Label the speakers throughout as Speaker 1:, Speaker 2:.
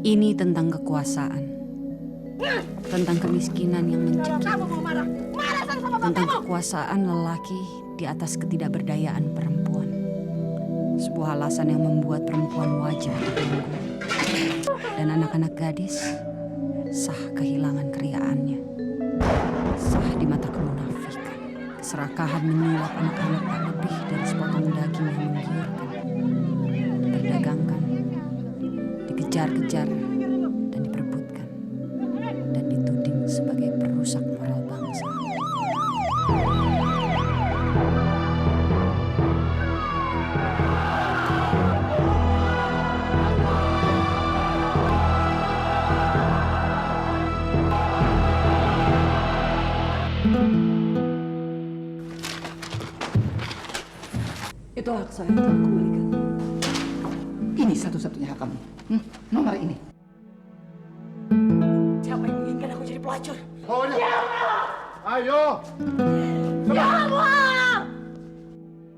Speaker 1: Ini tentang kekuasaan, tentang kemiskinan yang mencekik, tentang kekuasaan lelaki di atas ketidakberdayaan perempuan. Sebuah alasan yang membuat perempuan wajar dibelenggu dan anak-anak gadis sah kehilangan keriaannya, sah di mata kemunafikan. Keserakahan menyulap anak-anak tak lebih dari sepotong daging yang menggiurkan, diperdagangkan, dikejar-kejar, dan diperebutkan, dan dituding sebagai perusak moral bangsa.
Speaker 2: Itu hak saya untuk kembalikan.
Speaker 3: Ini satu-satunya hak kamu. Nomor ini.
Speaker 2: Siapa yang menginginkan aku jadi pelacur?
Speaker 4: Oh, ya. Ayo.
Speaker 2: Ya Allah!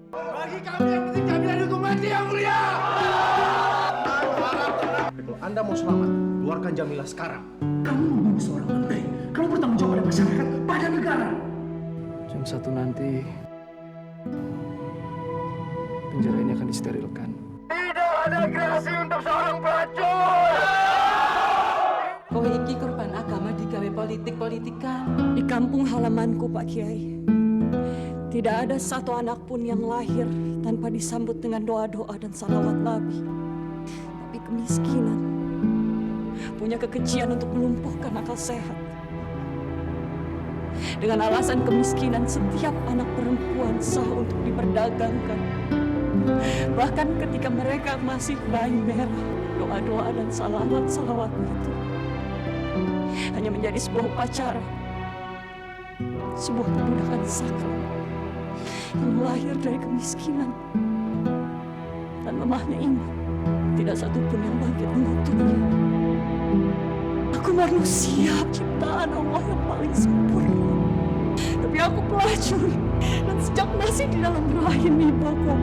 Speaker 4: Bagi kami yang penting kami ada hukum mati yang mulia.
Speaker 5: Kalau Anda mau selamat, keluarkan Jamila sekarang.
Speaker 3: Kamu membunuh seorang menteri. Kamu bertanggung jawab pada masyarakat, pada negara.
Speaker 6: Jam 1 nanti penjara ini akan disterilkan.
Speaker 4: Tidak ada gerasi untuk seorang pelacur.
Speaker 2: Kau iki korban agama digawe politik-politikan.
Speaker 7: Di kampung halamanku, Pak Kiai, tidak ada satu anak pun yang lahir tanpa disambut dengan doa-doa dan salawat Nabi. Tapi kemiskinan punya kekejian untuk melumpuhkan akal sehat. Dengan alasan kemiskinan, setiap anak perempuan sah untuk diperdagangkan. Bahkan ketika mereka masih bayi merah, doa-doa dan salawat-salawat itu hanya menjadi sebuah upacara, sebuah perbudakan sakral yang lahir dari kemiskinan dan lemahnya iman. Tidak satupun yang bangkit mengutuknya. Aku manusia ciptaan Allah yang paling sempurna, tapi aku pelacur, dan sejak masih di dalam rahim ibuku,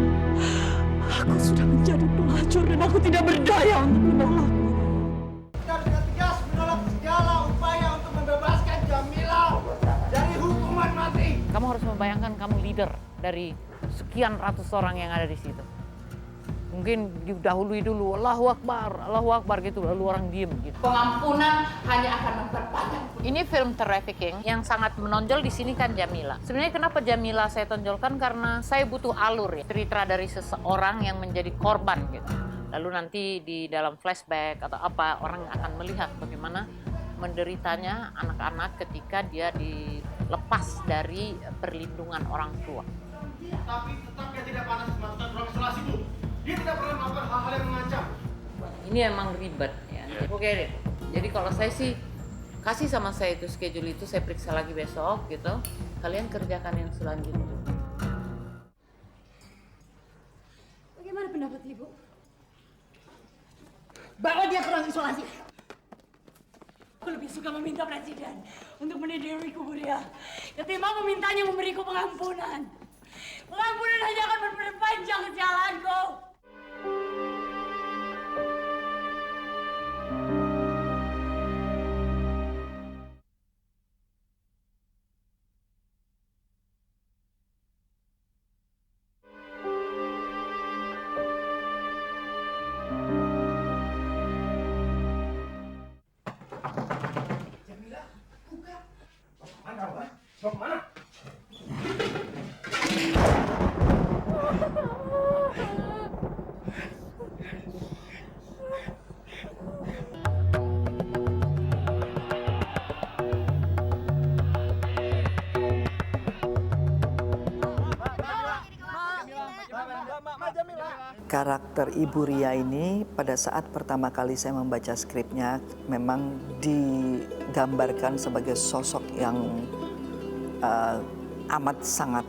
Speaker 7: aku sudah menjadi pelacur dan aku tidak berdaya untuk menolaknya.
Speaker 4: Kita dengan tegas menolak segala upaya untuk membebaskan Jamila dari hukuman mati.
Speaker 8: Kamu harus membayangkan kamu leader dari sekian ratus orang yang ada di situ. Mungkin didahului dulu, Allahu Akbar gitu, lalu orang diem gitu.
Speaker 9: Pengampunan hanya akan memperpanjang.
Speaker 8: Ini film trafficking yang sangat menonjol di sini kan Jamila. Sebenarnya kenapa Jamila saya tonjolkan, karena saya butuh alur ya, cerita dari seseorang yang menjadi korban gitu. Lalu nanti di dalam flashback atau apa, orang akan melihat bagaimana menderitanya anak-anak ketika dia dilepas dari perlindungan orang tua.
Speaker 4: Tapi tetap dia tidak panas melakukan proses itu. Dia tidak pernah melakukan hal-hal yang mengancam.
Speaker 8: Ini emang ribet ya. Oke deh. Jadi kalau saya sih kasih sama saya itu schedule itu, saya periksa lagi besok gitu. Kalian kerjakan yang selanjutnya.
Speaker 7: Bagaimana pendapat Ibu?
Speaker 2: Bawa dia ke ruang isolasi.
Speaker 7: Aku lebih suka meminta presiden untuk meniduri kubur dia, ketimbang memintanya memberiku pengampunan. Pengampunan hanya akan memperpanjang kesialanku.
Speaker 4: Jamila, buka. Mana, Pak? Mau kemana?
Speaker 10: Karakter Ibu Ria ini pada saat pertama kali saya membaca skripnya memang digambarkan sebagai sosok yang amat sangat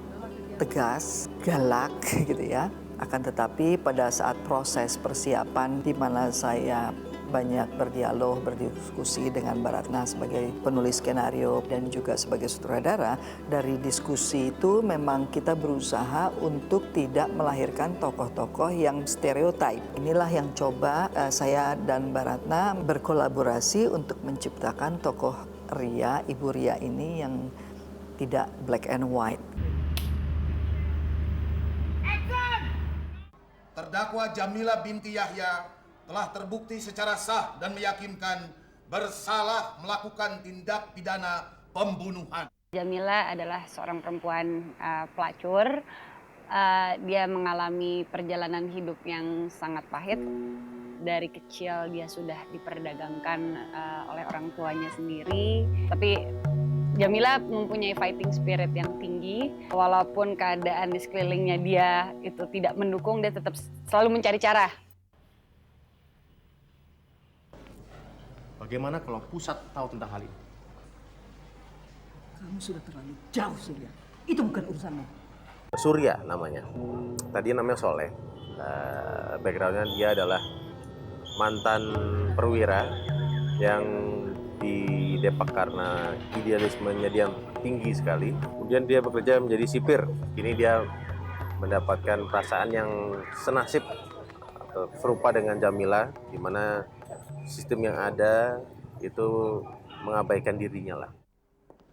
Speaker 10: tegas, galak gitu ya. Akan tetapi pada saat proses persiapan di mana saya banyak berdialog, berdiskusi dengan Mbak Ratna sebagai penulis skenario dan juga sebagai sutradara. Dari diskusi itu memang kita berusaha untuk tidak melahirkan tokoh-tokoh yang stereotip. Inilah yang coba saya dan Mbak Ratna berkolaborasi untuk menciptakan tokoh Ria, Ibu Ria ini yang tidak black and white.
Speaker 4: Terdakwa Jamila binti Yahya telah terbukti secara sah dan meyakinkan bersalah melakukan tindak pidana pembunuhan.
Speaker 11: Jamila adalah seorang perempuan pelacur. Dia mengalami perjalanan hidup yang sangat pahit. Dari kecil dia sudah diperdagangkan oleh orang tuanya sendiri. Tapi Jamila mempunyai fighting spirit yang tinggi. Walaupun keadaan di sekelilingnya dia itu tidak mendukung, dia tetap selalu mencari cara.
Speaker 5: Bagaimana kalau pusat tahu tentang hal ini?
Speaker 2: Kamu sudah terlalu jauh, Surya. Itu bukan urusanmu.
Speaker 12: Surya namanya. Tadi namanya Soleh. Backgroundnya dia adalah mantan perwira yang didepak karena idealismenya dia tinggi sekali. Kemudian dia bekerja menjadi sipir. Kini dia mendapatkan perasaan yang senasib atau serupa dengan Jamila, di mana sistem yang ada itu mengabaikan dirinya lah.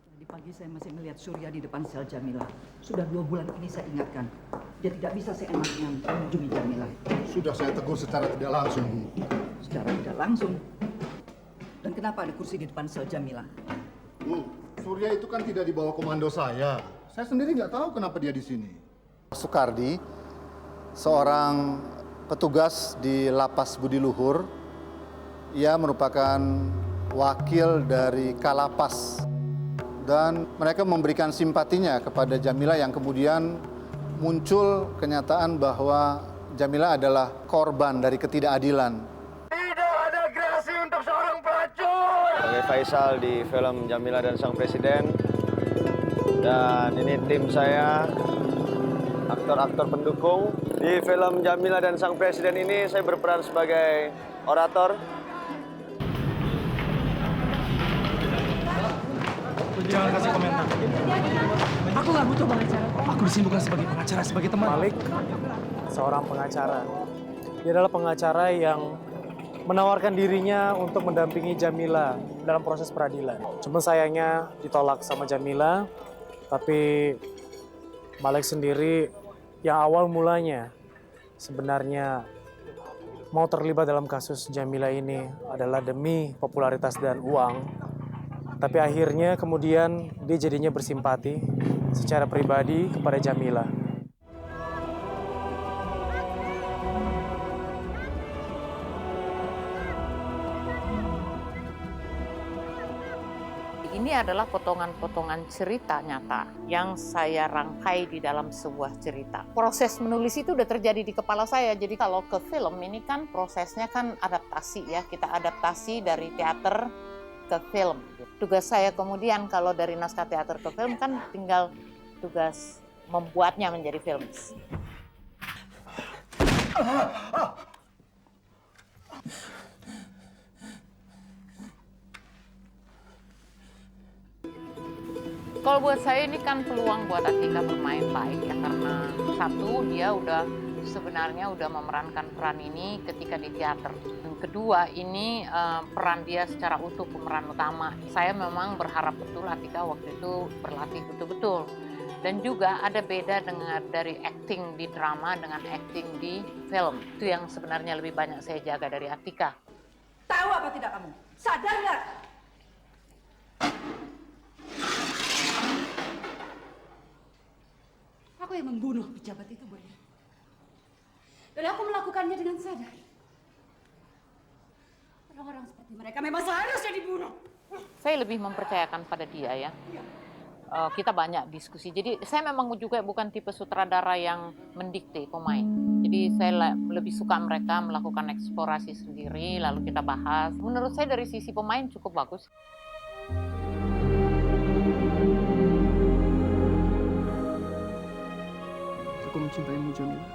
Speaker 2: Tadi pagi saya masih melihat Surya di depan sel Jamila. Sudah 2 bulan ini saya ingatkan. Dia tidak bisa seenaknya mengunjungi Jamila.
Speaker 4: Sudah saya tegur secara tidak langsung.
Speaker 2: Secara tidak langsung. Dan kenapa ada kursi di depan sel Jamila?
Speaker 4: Surya itu kan tidak di bawah komando saya. Saya sendiri nggak tahu kenapa dia di sini.
Speaker 13: Soekardi, seorang petugas di Lapas Budi Luhur. Ia merupakan wakil dari Kalapas. Dan mereka memberikan simpatinya kepada Jamila yang kemudian muncul kenyataan bahwa Jamila adalah korban dari ketidakadilan.
Speaker 14: Sebagai Faisal di film Jamila dan Sang Presiden, dan ini tim saya, aktor-aktor pendukung. Di film Jamila dan Sang Presiden ini saya berperan sebagai orator.
Speaker 6: Jangan kasih komentar.
Speaker 2: Aku nggak butuh pengacara.
Speaker 6: Aku disini bukan sebagai pengacara, sebagai teman.
Speaker 15: Malik, seorang pengacara. Dia adalah pengacara yang menawarkan dirinya untuk mendampingi Jamila dalam proses peradilan. Cuma sayangnya ditolak sama Jamila, tapi Malik sendiri yang awal mulanya sebenarnya mau terlibat dalam kasus Jamila ini adalah demi popularitas dan uang. Tapi akhirnya kemudian dia jadinya bersimpati secara pribadi kepada Jamila.
Speaker 8: Ini adalah potongan-potongan cerita nyata yang saya rangkai di dalam sebuah cerita. Proses menulis itu udah terjadi di kepala saya. Jadi kalau ke film ini kan prosesnya kan adaptasi ya. Kita adaptasi dari teater ke film. Tugas saya kemudian kalau dari naskah teater ke film kan tinggal tugas membuatnya menjadi film. Kalau buat saya ini kan peluang buat Atika bermain baik ya, karena satu dia sebenarnya udah memerankan peran ini ketika di teater. Dan kedua ini peran dia secara utuh pemeran utama. Saya memang berharap betul Atika waktu itu berlatih betul-betul. Dan juga ada beda dari acting di drama dengan acting di film. Itu yang sebenarnya lebih banyak saya jaga dari Atika.
Speaker 2: Tahu apa tidak kamu? Sadar nggak? Aku yang membunuh pejabat itu, Boy. Dan aku melakukannya dengan sadar. Orang-orang seperti mereka memang seharusnya dibunuh.
Speaker 8: Saya lebih mempercayakan pada dia ya. Kita banyak diskusi. Jadi saya memang juga bukan tipe sutradara yang mendikte pemain. Jadi saya lebih suka mereka melakukan eksplorasi sendiri, lalu kita bahas. Menurut saya dari sisi pemain cukup bagus.
Speaker 6: Aku mencintaimu, Jamila.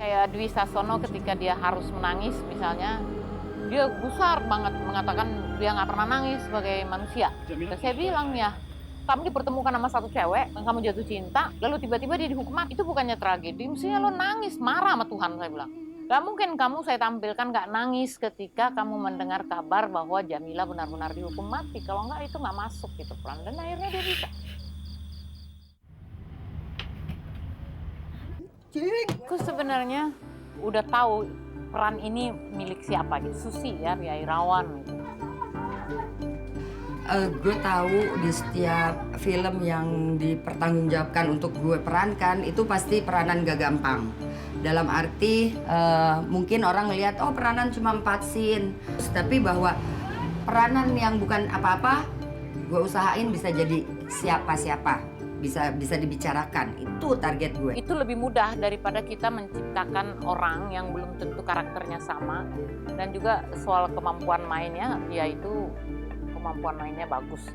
Speaker 8: Kayak Dwi Sasono ketika dia harus menangis misalnya, dia besar banget mengatakan dia nggak pernah nangis sebagai manusia. Dan saya bilang ya, kamu dipertemukan sama satu cewek, kamu jatuh cinta, lalu tiba-tiba dia dihukum mati. Itu bukannya tragedi, mestinya lo nangis, marah sama Tuhan, saya bilang. Gak mungkin kamu saya tampilkan gak nangis ketika kamu mendengar kabar bahwa Jamila benar-benar dihukum mati. Kalau enggak, itu nggak masuk gitu peran. Dan akhirnya dia bisa. Aku sebenarnya udah tahu peran ini milik siapa gitu. Susi ya, Ria Irawan gitu.
Speaker 16: Gue tahu di setiap film yang dipertanggungjawabkan untuk gue perankan itu pasti peranan gak gampang. Dalam arti mungkin orang ngelihat oh peranan cuma 4 scene, tapi bahwa peranan yang bukan apa-apa gue usahain bisa jadi siapa-siapa, bisa dibicarakan. Itu target gue.
Speaker 8: Itu lebih mudah daripada kita menciptakan orang yang belum tentu karakternya sama, dan juga soal kemampuan mainnya, dia itu kemampuan mainnya bagus.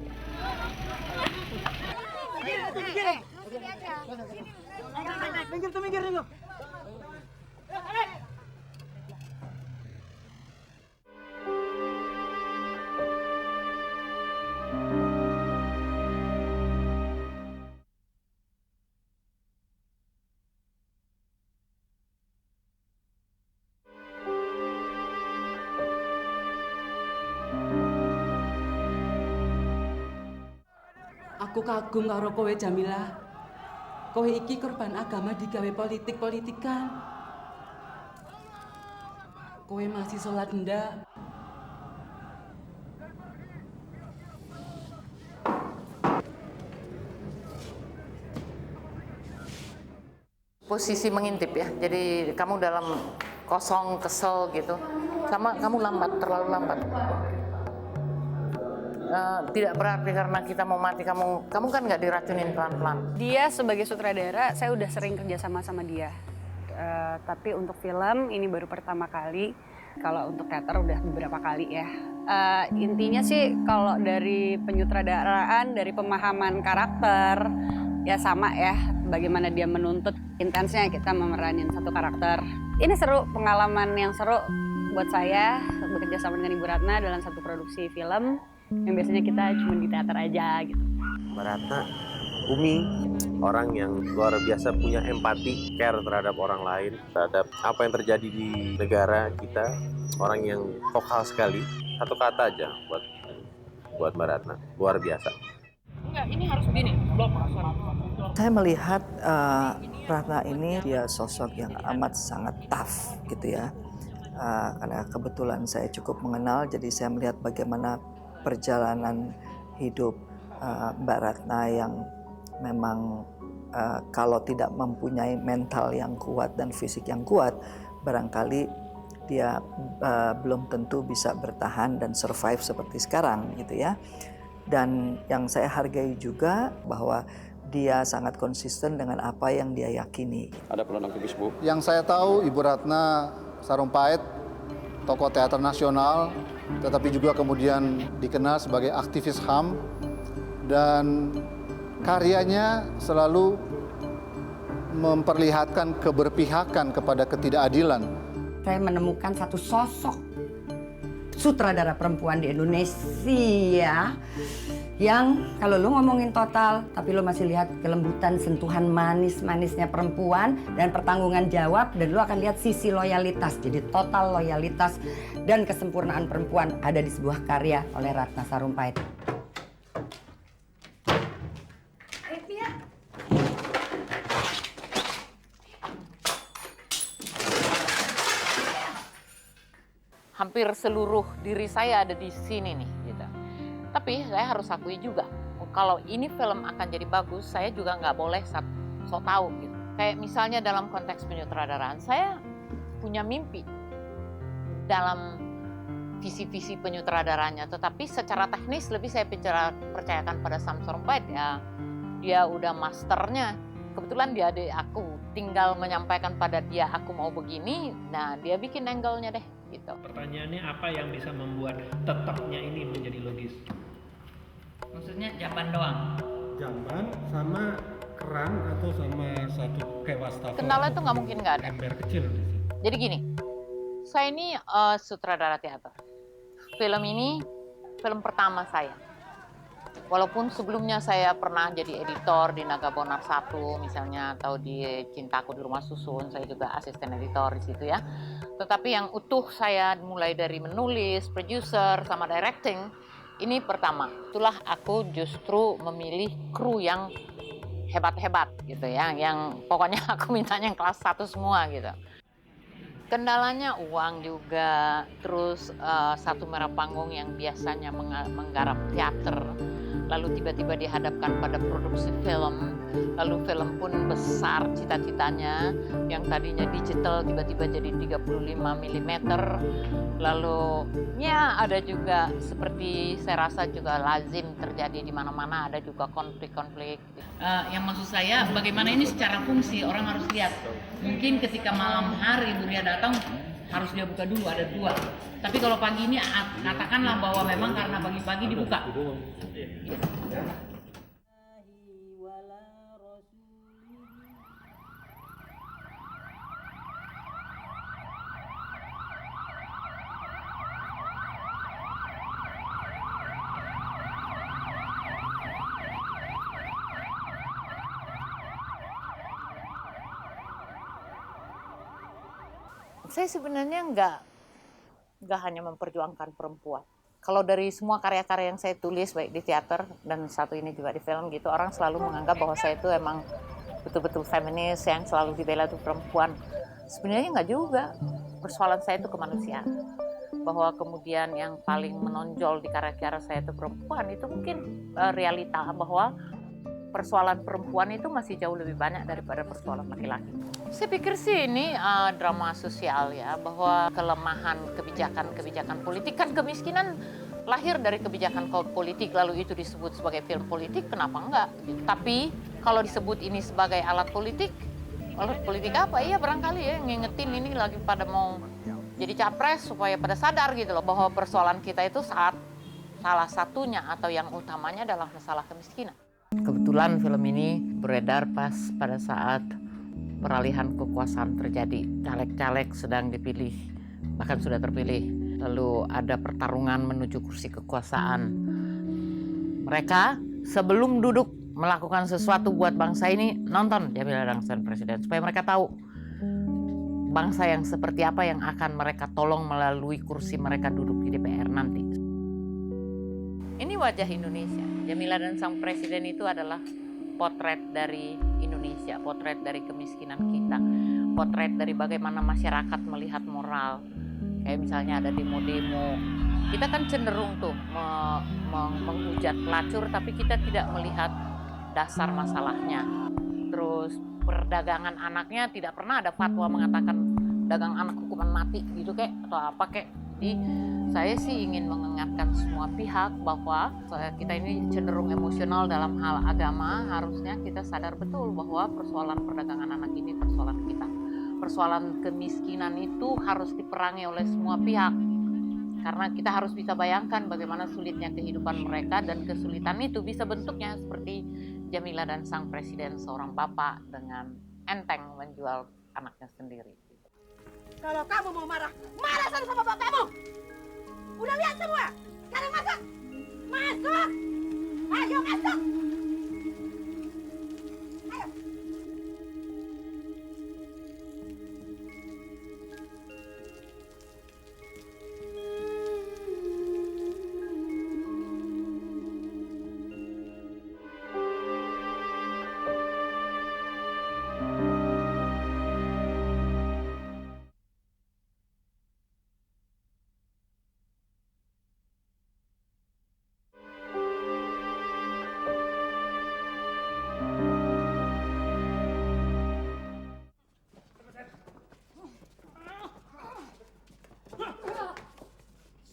Speaker 3: Minggir dulu.
Speaker 17: Aku kagum karo kowe Jamila. Kowe iki korban agama digawe politik-politikan. Kowe masih sholat ndak?
Speaker 8: Posisi mengintip ya, jadi kamu dalam kosong, kesel gitu. Sama kamu lambat, terlalu lambat. Tidak berarti karena kita mau mati, kamu kan nggak diracunin pelan-pelan.
Speaker 11: Dia sebagai sutradara, saya udah sering kerja sama dia. Tapi untuk film ini baru pertama kali. Kalau untuk teater udah beberapa kali ya. Intinya sih kalau dari penyutradaraan, dari pemahaman karakter, ya sama ya. Bagaimana dia menuntut intensnya kita memeranin satu karakter. Ini seru, pengalaman yang seru buat saya bekerja sama dengan Ibu Ratna dalam satu produksi film. Yang biasanya kita cuma di teater aja gitu.
Speaker 12: Mbak Ratna, Umi, orang yang luar biasa punya empati, care terhadap orang lain, terhadap apa yang terjadi di negara kita. Orang yang vokal sekali, satu kata aja buat Mbak Ratna, luar biasa.
Speaker 8: Enggak, ini harus begini, blok.
Speaker 10: Saya melihat Ratna ini dia sosok yang amat sangat tough gitu ya. Karena kebetulan saya cukup mengenal, jadi saya melihat bagaimana perjalanan hidup Mbak Ratna yang memang kalau tidak mempunyai mental yang kuat dan fisik yang kuat, barangkali dia belum tentu bisa bertahan dan survive seperti sekarang gitu ya. Dan yang saya hargai juga bahwa dia sangat konsisten dengan apa yang dia yakini.
Speaker 5: Ada peluang aktivis, Bu?
Speaker 13: Yang saya tahu Ibu Ratna Sarumpait, tokoh teater nasional, tetapi juga kemudian dikenal sebagai aktivis HAM, dan karyanya selalu memperlihatkan keberpihakan kepada ketidakadilan.
Speaker 16: Saya menemukan satu sosok sutradara perempuan di Indonesia yang kalau lu ngomongin total, tapi lu masih lihat kelembutan, sentuhan manis-manisnya perempuan dan pertanggungan jawab, dan lu akan lihat sisi loyalitas. Jadi total loyalitas dan kesempurnaan perempuan ada di sebuah karya oleh Ratna Sarumpait.
Speaker 8: Hampir seluruh diri saya ada di sini nih gitu. Tapi saya harus akui juga, kalau ini film akan jadi bagus, saya juga nggak boleh sok tahu gitu. Kayak misalnya dalam konteks penyutradaraan, saya punya mimpi dalam visi-visi penyutradaranya, tetapi secara teknis lebih saya percayakan pada Sam Sarumpait ya. Dia udah masternya. Kebetulan dia adik aku, tinggal menyampaikan pada dia aku mau begini, nah dia bikin angle-nya deh gitu.
Speaker 18: Pertanyaannya apa yang bisa membuat tetapnya ini menjadi logis?
Speaker 8: Maksudnya jamban doang?
Speaker 19: Jamban sama keran atau sama satu kayak wastafel.
Speaker 8: Kendala itu nggak mungkin nggak ada.
Speaker 19: Ember kecil.
Speaker 8: Jadi gini, saya ini sutradara teater. film ini film pertama saya. Walaupun sebelumnya saya pernah jadi editor di Naga Bonar 1 misalnya, atau di Cintaku di Rumah Susun, saya juga asisten editor di situ ya. Tetapi yang utuh saya mulai dari menulis, producer, sama directing, ini pertama. Itulah aku justru memilih kru yang hebat-hebat gitu ya, yang pokoknya aku mintanya yang kelas 1 semua gitu. Kendalanya uang juga, terus satu merah panggung yang biasanya menggarap teater, lalu tiba-tiba dihadapkan pada produksi film, lalu film pun besar cita-citanya, yang tadinya digital tiba-tiba jadi 35 mm, lalu ya ada juga seperti saya rasa juga lazim terjadi di mana-mana, ada juga konflik-konflik. Yang maksud saya bagaimana ini secara fungsi orang harus lihat. Mungkin ketika malam hari Bu Ria datang harus dia buka dulu, ada 2. Tapi kalau pagi ini katakanlah bahwa memang karena pagi-pagi dibuka. Saya sebenarnya nggak hanya memperjuangkan perempuan. Kalau dari semua karya-karya yang saya tulis, baik di teater dan satu ini juga di film gitu, orang selalu menganggap bahwa saya itu emang betul-betul feminis yang selalu dibela itu perempuan. Sebenarnya nggak juga. Persoalan saya itu kemanusiaan. Bahwa kemudian yang paling menonjol di karya-karya saya itu perempuan, itu mungkin realita bahwa persoalan perempuan itu masih jauh lebih banyak daripada persoalan laki-laki. Saya pikir sih ini drama sosial ya, bahwa kelemahan kebijakan politik, kan kemiskinan lahir dari kebijakan politik, lalu itu disebut sebagai film politik, kenapa enggak? Tapi kalau disebut ini sebagai alat politik apa? Iya barangkali ya ngingetin ini lagi pada mau jadi capres supaya pada sadar gitu loh, bahwa persoalan kita itu salah satunya atau yang utamanya adalah masalah kemiskinan. Kebetulan film ini beredar pas pada saat peralihan kekuasaan terjadi. Caleg-caleg sedang dipilih, bahkan sudah terpilih. Lalu ada pertarungan menuju kursi kekuasaan. Mereka sebelum duduk melakukan sesuatu buat bangsa ini, nonton Jamila dan Sang Presiden. Supaya mereka tahu bangsa yang seperti apa yang akan mereka tolong melalui kursi mereka duduk di DPR nanti. Ini wajah Indonesia. Jamila dan Sang Presiden itu adalah potret dari Indonesia, potret dari kemiskinan kita, potret dari bagaimana masyarakat melihat moral. Kayak misalnya ada demo-demo, kita kan cenderung tuh menghujat pelacur, tapi kita tidak melihat dasar masalahnya. Terus perdagangan anaknya tidak pernah ada fatwa mengatakan dagang anak hukuman mati gitu kayak atau apa kayak. Jadi saya sih ingin mengingatkan semua pihak bahwa kita ini cenderung emosional dalam hal agama. Harusnya kita sadar betul bahwa persoalan perdagangan anak ini persoalan kita. Persoalan kemiskinan itu harus diperangi oleh semua pihak. Karena kita harus bisa bayangkan bagaimana sulitnya kehidupan mereka, dan kesulitan itu bisa bentuknya seperti Jamila dan Sang Presiden, seorang bapak dengan enteng menjual anaknya sendiri.
Speaker 9: Kalau kamu mau marah, marah sana sama bapak kamu. Udah lihat semua. Sekarang masuk. Masuk. Ayo masuk. Ayo.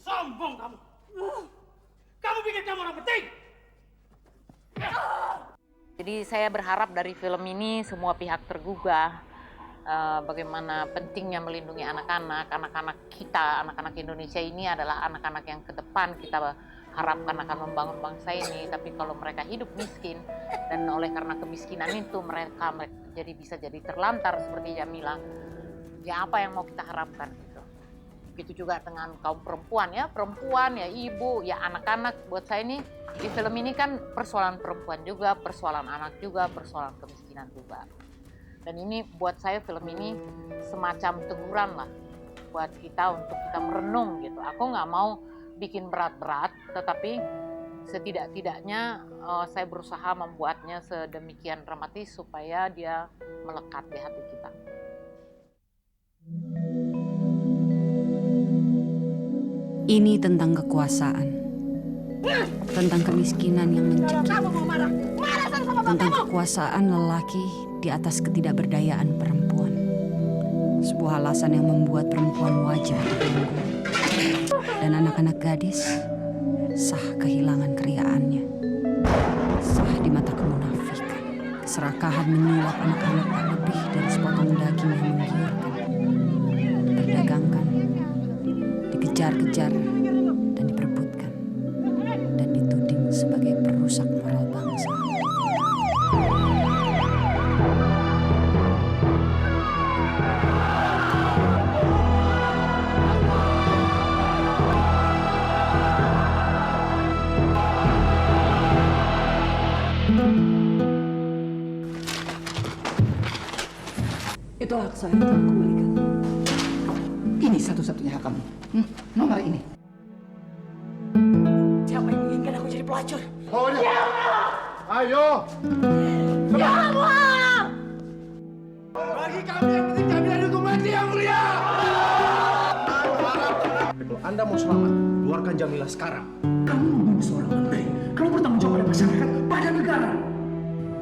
Speaker 3: Sombong kamu. Kamu pikir kamu orang penting?
Speaker 8: Jadi saya berharap dari film ini semua pihak tergugah bagaimana pentingnya melindungi anak-anak kita, anak-anak Indonesia ini adalah anak-anak yang ke depan kita harapkan akan membangun bangsa ini. Tapi kalau mereka hidup miskin dan oleh karena kemiskinan itu mereka bisa jadi terlantar seperti Jamila, ya apa yang mau kita harapkan gitu. Begitu juga dengan kaum perempuan ya ibu, ya anak-anak. Buat saya ini di film ini kan persoalan perempuan juga, persoalan anak juga, persoalan kemiskinan juga. Dan ini buat saya film ini semacam teguran lah buat kita untuk kita merenung gitu. Aku nggak mau bikin berat-berat, tetapi setidak-tidaknya saya berusaha membuatnya sedemikian dramatis supaya dia melekat di hati kita.
Speaker 1: Ini tentang kekuasaan, tentang kemiskinan yang mencekik, tentang kekuasaan lelaki di atas ketidakberdayaan perempuan. Sebuah alasan yang membuat perempuan wajah dibelenggu dan anak-anak gadis sah kehilangan keriaannya, sah di mata kemunafikan. Keserakahan menyulap anak-anak tak lebih dari sepotong daging yang menggiurkan, diperdagangkan, dikejar-kejar, dan diperebutkan, dan dituding sebagai perusak moral bangsa.
Speaker 2: Itu hak saya untuk kembalikan. Ini satu-satunya hak kamu. Nomor ini.
Speaker 7: Siapa yang menginginkan aku jadi pelacur?
Speaker 13: Oh, ya. Ayo.
Speaker 7: Ya Allah!
Speaker 3: Bagi kami yang penting kami dihukum mati yang mulia.
Speaker 5: Kalau Anda mau selamat, keluarkan Jamila sekarang.
Speaker 3: Kamu membunuh seorang menteri. Kamu bertanggung jawab pada masyarakat, pada negara.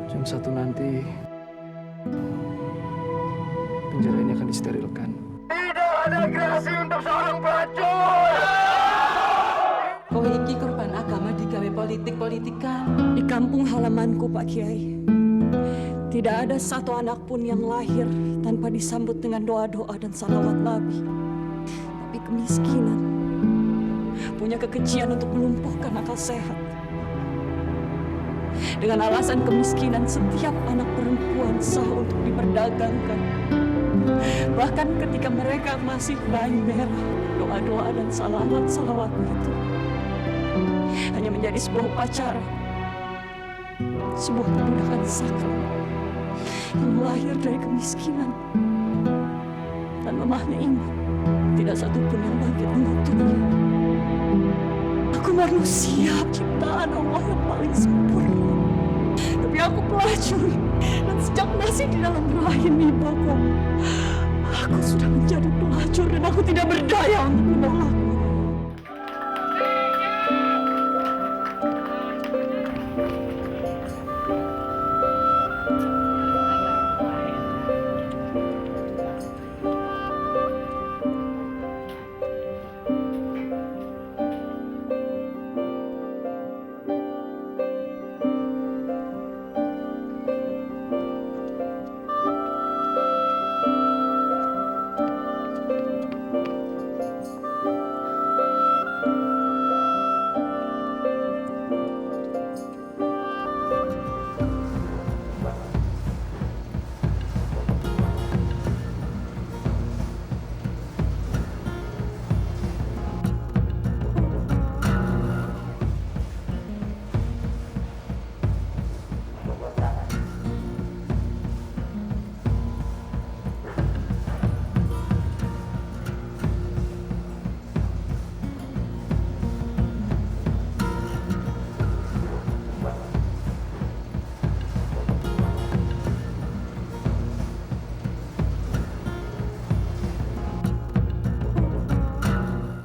Speaker 6: Jam 1 nanti penjara ini akan disterilkan.
Speaker 3: Tidak ada gerasi untuk seorang pelacur.
Speaker 17: Kowe iki korban agama digawe politik-politikan.
Speaker 7: Di kampung halamanku, Pak Kiai, tidak ada satu anak pun yang lahir tanpa disambut dengan doa-doa dan salawat Nabi. Tapi kemiskinan punya kekejian untuk melumpuhkan akal sehat. Dengan alasan kemiskinan, setiap anak perempuan sah untuk diperdagangkan. Bahkan ketika mereka masih bayi merah, doa-doa dan salawat-salawat itu hanya menjadi sebuah upacara, sebuah perbudakan sakral yang lahir dari kemiskinan dan lemahnya iman. Tidak satu pun yang bangkit mengutuknya. Aku manusia, ciptaan Allah yang paling sempurna. Tapi aku pelacur, dan sejak masih di dalam rahim ibuku, aku sudah menjadi pelacur dan aku tidak berdaya untuk menolak.